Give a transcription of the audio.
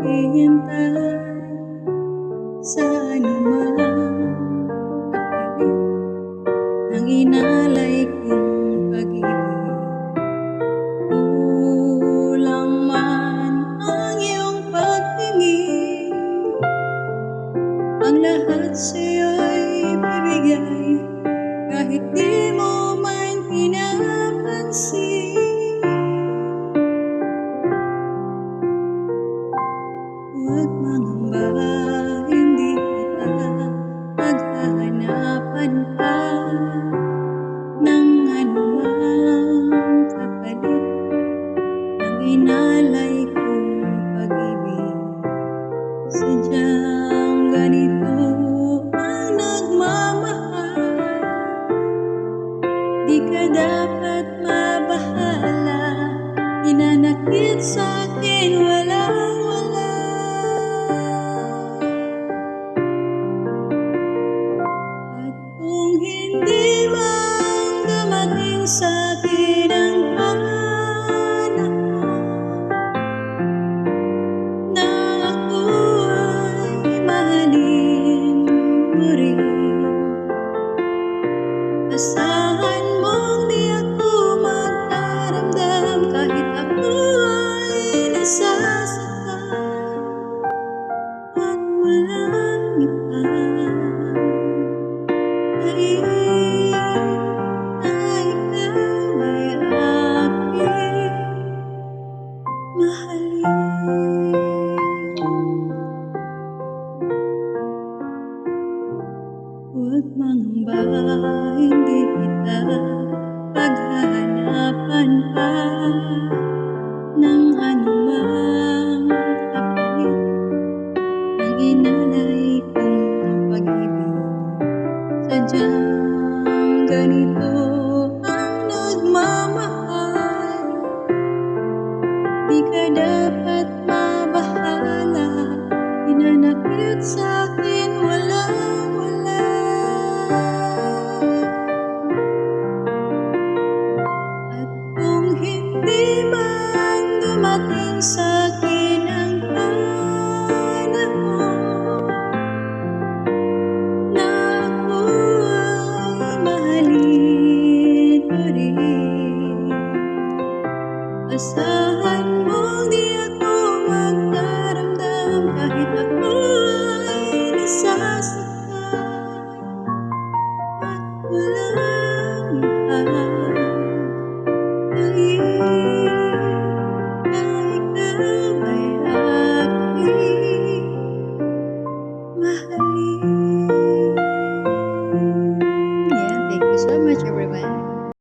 naghihintay sa anumang kapalit ng inalay kong pag-ibig. Kulang man ang iyong pagtingin, ang lahat sa'yo'y bibigay, kahit di mo man pinapansin. Huwag mangamba, hindi kita paghahanapan pa ng anumang kapalit ng inalay kong pag-ibig. Sadya